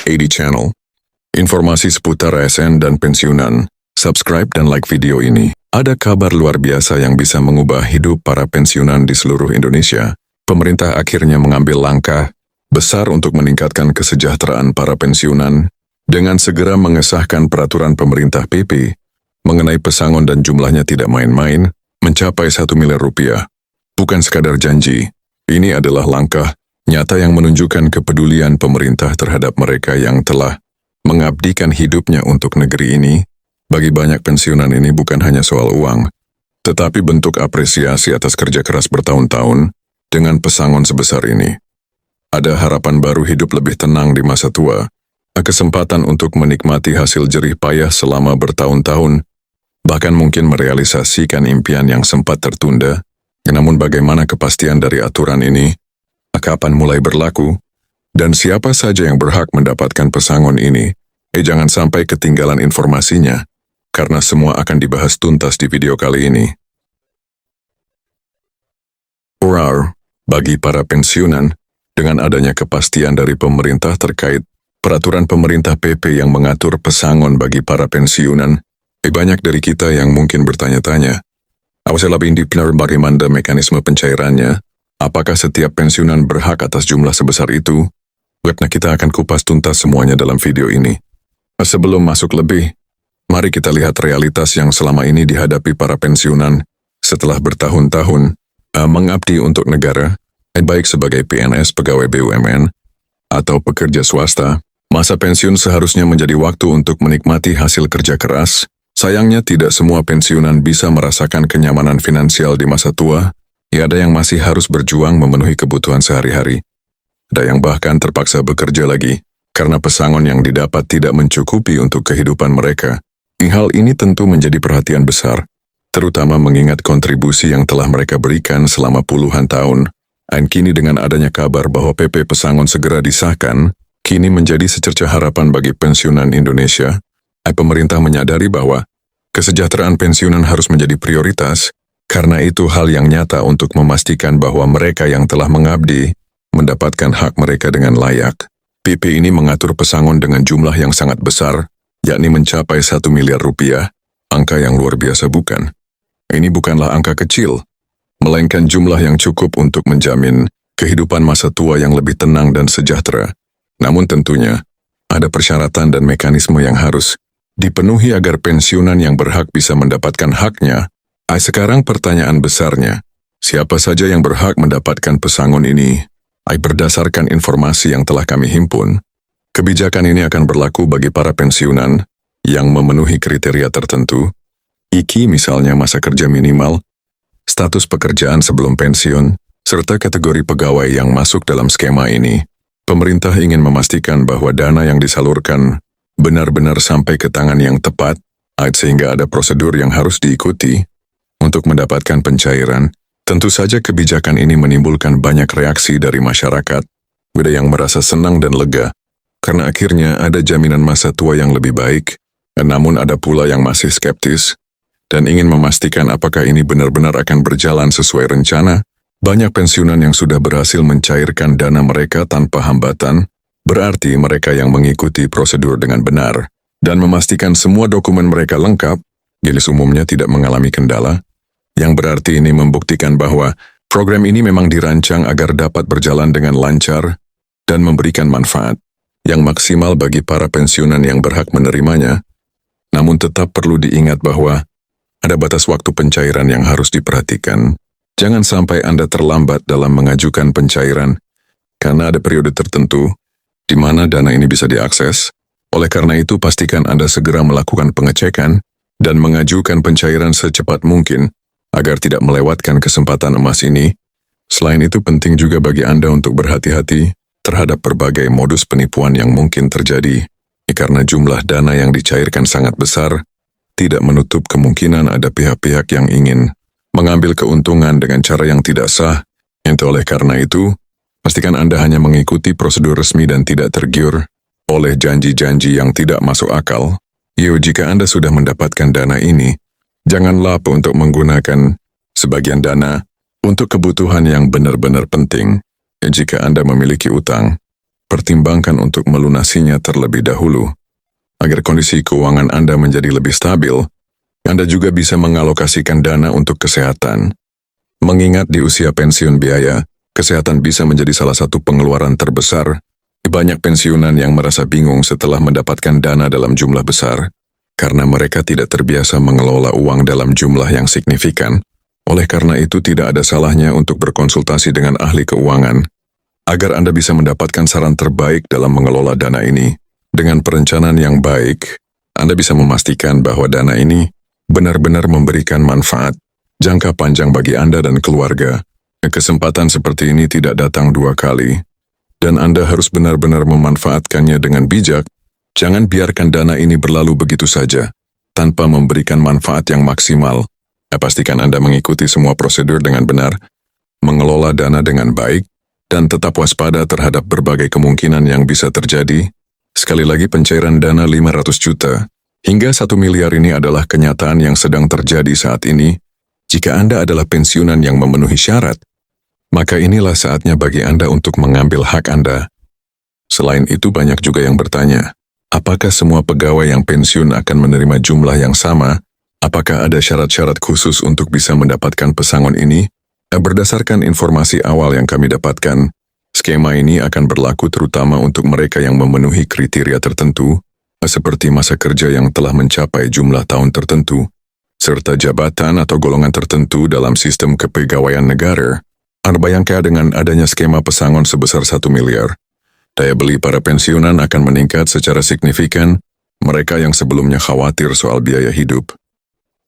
AD Channel. Informasi seputar ASN dan pensiunan. Subscribe dan like video ini. Ada kabar luar biasa yang bisa mengubah hidup para pensiunan di seluruh Indonesia. Pemerintah akhirnya mengambil langkah besar untuk meningkatkan kesejahteraan para pensiunan dengan segera mengesahkan peraturan pemerintah PP mengenai pesangon dan jumlahnya tidak main-main, mencapai 1 miliar rupiah. Bukan sekadar janji, ini adalah langkah nyata yang menunjukkan kepedulian pemerintah terhadap mereka yang telah mengabdikan hidupnya untuk negeri ini. Bagi banyak pensiunan ini bukan hanya soal uang, tetapi bentuk apresiasi atas kerja keras bertahun-tahun dengan pesangon sebesar ini. Ada harapan baru hidup lebih tenang di masa tua, kesempatan untuk menikmati hasil jerih payah selama bertahun-tahun, bahkan mungkin merealisasikan impian yang sempat tertunda. Namun bagaimana kepastian dari aturan ini? Kapan mulai berlaku? Dan siapa saja yang berhak mendapatkan pesangon ini? Jangan sampai ketinggalan informasinya, karena semua akan dibahas tuntas di video kali ini. Bagi para pensiunan, dengan adanya kepastian dari pemerintah terkait peraturan pemerintah PP yang mengatur pesangon bagi para pensiunan, banyak dari kita yang mungkin bertanya-tanya, bagaimana mekanisme pencairannya? Apakah setiap pensiunan berhak atas jumlah sebesar itu? Nah, kita akan kupas tuntas semuanya dalam video ini. Sebelum masuk lebih, mari kita lihat realitas yang selama ini dihadapi para pensiunan setelah bertahun-tahun mengabdi untuk negara, baik sebagai PNS, pegawai BUMN, atau pekerja swasta. Masa pensiun seharusnya menjadi waktu untuk menikmati hasil kerja keras. Sayangnya tidak semua pensiunan bisa merasakan kenyamanan finansial di masa tua. Ada yang masih harus berjuang memenuhi kebutuhan sehari-hari. Ada yang bahkan terpaksa bekerja lagi, karena pesangon yang didapat tidak mencukupi untuk kehidupan mereka. Hal ini tentu menjadi perhatian besar, terutama mengingat kontribusi yang telah mereka berikan selama puluhan tahun. Dan kini dengan adanya kabar bahwa PP pesangon segera disahkan, kini menjadi secercah harapan bagi pensiunan Indonesia. Pemerintah menyadari bahwa kesejahteraan pensiunan harus menjadi prioritas, karena itu hal yang nyata untuk memastikan bahwa mereka yang telah mengabdi mendapatkan hak mereka dengan layak. PP ini mengatur pesangon dengan jumlah yang sangat besar, yakni mencapai 1 miliar rupiah, angka yang luar biasa bukan? Ini bukanlah angka kecil, melainkan jumlah yang cukup untuk menjamin kehidupan masa tua yang lebih tenang dan sejahtera. Namun tentunya, ada persyaratan dan mekanisme yang harus dipenuhi agar pensiunan yang berhak bisa mendapatkan haknya. Sekarang pertanyaan besarnya, siapa saja yang berhak mendapatkan pesangon ini? Berdasarkan informasi yang telah kami himpun, kebijakan ini akan berlaku bagi para pensiunan yang memenuhi kriteria tertentu. IKI misalnya masa kerja minimal, status pekerjaan sebelum pensiun, serta kategori pegawai yang masuk dalam skema ini. Pemerintah ingin memastikan bahwa dana yang disalurkan benar-benar sampai ke tangan yang tepat, sehingga ada prosedur yang harus diikuti untuk mendapatkan pencairan. Tentu saja kebijakan ini menimbulkan banyak reaksi dari masyarakat. Ada yang merasa senang dan lega, karena akhirnya ada jaminan masa tua yang lebih baik. Namun ada pula yang masih skeptis, dan ingin memastikan apakah ini benar-benar akan berjalan sesuai rencana. Banyak pensiunan yang sudah berhasil mencairkan dana mereka tanpa hambatan, berarti mereka yang mengikuti prosedur dengan benar, dan memastikan semua dokumen mereka lengkap, jenis umumnya tidak mengalami kendala, yang berarti ini membuktikan bahwa program ini memang dirancang agar dapat berjalan dengan lancar dan memberikan manfaat yang maksimal bagi para pensiunan yang berhak menerimanya. Namun tetap perlu diingat bahwa ada batas waktu pencairan yang harus diperhatikan. Jangan sampai Anda terlambat dalam mengajukan pencairan, karena ada periode tertentu di mana dana ini bisa diakses. Oleh karena itu, pastikan Anda segera melakukan pengecekan dan mengajukan pencairan secepat mungkin, agar tidak melewatkan kesempatan emas ini. Selain itu, penting juga bagi Anda untuk berhati-hati terhadap berbagai modus penipuan yang mungkin terjadi, karena jumlah dana yang dicairkan sangat besar, tidak menutup kemungkinan ada pihak-pihak yang ingin mengambil keuntungan dengan cara yang tidak sah. Oleh karena itu, pastikan Anda hanya mengikuti prosedur resmi dan tidak tergiur oleh janji-janji yang tidak masuk akal. Jika Anda sudah mendapatkan dana ini, jangan lupa untuk menggunakan sebagian dana untuk kebutuhan yang benar-benar penting. Jika Anda memiliki utang, pertimbangkan untuk melunasinya terlebih dahulu. Agar kondisi keuangan Anda menjadi lebih stabil, Anda juga bisa mengalokasikan dana untuk kesehatan. Mengingat di usia pensiun biaya, kesehatan bisa menjadi salah satu pengeluaran terbesar. Banyak pensiunan yang merasa bingung setelah mendapatkan dana dalam jumlah besar, karena mereka tidak terbiasa mengelola uang dalam jumlah yang signifikan. Oleh karena itu tidak ada salahnya untuk berkonsultasi dengan ahli keuangan, agar Anda bisa mendapatkan saran terbaik dalam mengelola dana ini. Dengan perencanaan yang baik, Anda bisa memastikan bahwa dana ini benar-benar memberikan manfaat jangka panjang bagi Anda dan keluarga. Kesempatan seperti ini tidak datang dua kali, dan Anda harus benar-benar memanfaatkannya dengan bijak. Jangan biarkan dana ini berlalu begitu saja, tanpa memberikan manfaat yang maksimal. Pastikan Anda mengikuti semua prosedur dengan benar, mengelola dana dengan baik, dan tetap waspada terhadap berbagai kemungkinan yang bisa terjadi. Sekali lagi, pencairan dana 500 juta hingga 1 miliar ini adalah kenyataan yang sedang terjadi saat ini. Jika Anda adalah pensiunan yang memenuhi syarat, maka inilah saatnya bagi Anda untuk mengambil hak Anda. Selain itu, banyak juga yang bertanya, apakah semua pegawai yang pensiun akan menerima jumlah yang sama? Apakah ada syarat-syarat khusus untuk bisa mendapatkan pesangon ini? Berdasarkan informasi awal yang kami dapatkan, skema ini akan berlaku terutama untuk mereka yang memenuhi kriteria tertentu, seperti masa kerja yang telah mencapai jumlah tahun tertentu, serta jabatan atau golongan tertentu dalam sistem kepegawaian negara. Bayangkan dengan adanya skema pesangon sebesar 1 miliar, daya beli para pensiunan akan meningkat secara signifikan. Mereka yang sebelumnya khawatir soal biaya hidup,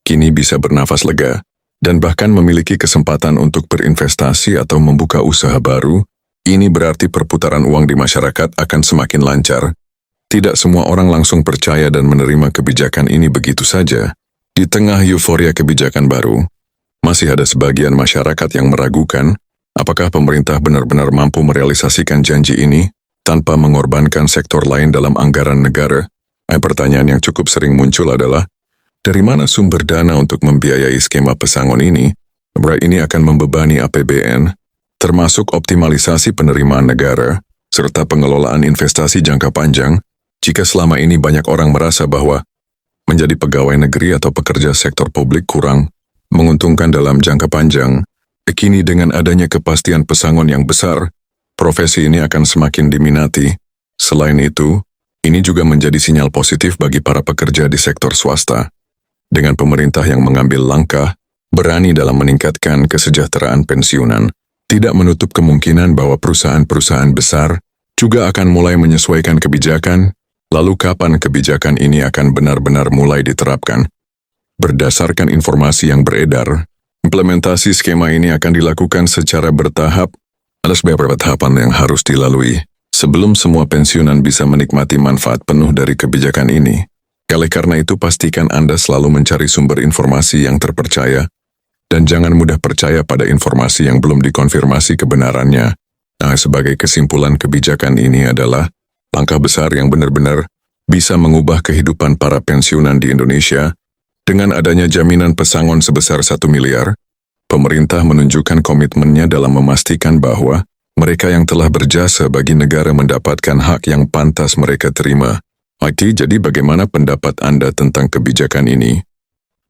kini bisa bernafas lega, dan bahkan memiliki kesempatan untuk berinvestasi atau membuka usaha baru. Ini berarti perputaran uang di masyarakat akan semakin lancar. Tidak semua orang langsung percaya dan menerima kebijakan ini begitu saja. Di tengah euforia kebijakan baru, masih ada sebagian masyarakat yang meragukan apakah pemerintah benar-benar mampu merealisasikan janji ini tanpa mengorbankan sektor lain dalam anggaran negara. Pertanyaan yang cukup sering muncul adalah, dari mana sumber dana untuk membiayai skema pesangon ini? Ini akan membebani APBN, termasuk optimalisasi penerimaan negara, serta pengelolaan investasi jangka panjang. Jika selama ini banyak orang merasa bahwa menjadi pegawai negeri atau pekerja sektor publik kurang menguntungkan dalam jangka panjang, kini dengan adanya kepastian pesangon yang besar, profesi ini akan semakin diminati. Selain itu, ini juga menjadi sinyal positif bagi para pekerja di sektor swasta. Dengan pemerintah yang mengambil langkah berani dalam meningkatkan kesejahteraan pensiunan, tidak menutup kemungkinan bahwa perusahaan-perusahaan besar juga akan mulai menyesuaikan kebijakan. Lalu kapan kebijakan ini akan benar-benar mulai diterapkan? Berdasarkan informasi yang beredar, implementasi skema ini akan dilakukan secara bertahap. Ada beberapa tahapan yang harus dilalui sebelum semua pensiunan bisa menikmati manfaat penuh dari kebijakan ini. Oleh karena itu, pastikan Anda selalu mencari sumber informasi yang terpercaya, dan jangan mudah percaya pada informasi yang belum dikonfirmasi kebenarannya. Sebagai kesimpulan, kebijakan ini adalah langkah besar yang benar-benar bisa mengubah kehidupan para pensiunan di Indonesia. Dengan adanya jaminan pesangon sebesar 1 miliar, pemerintah menunjukkan komitmennya dalam memastikan bahwa mereka yang telah berjasa bagi negara mendapatkan hak yang pantas mereka terima. Jadi bagaimana pendapat Anda tentang kebijakan ini?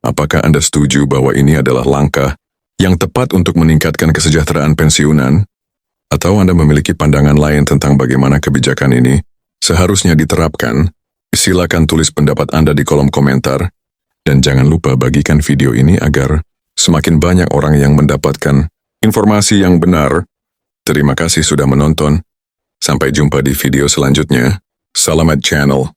Apakah Anda setuju bahwa ini adalah langkah yang tepat untuk meningkatkan kesejahteraan pensiunan? Atau Anda memiliki pandangan lain tentang bagaimana kebijakan ini seharusnya diterapkan? Silakan tulis pendapat Anda di kolom komentar. Dan jangan lupa bagikan video ini agar semakin banyak orang yang mendapatkan informasi yang benar. Terima kasih sudah menonton. Sampai jumpa di video selanjutnya. Salamat channel.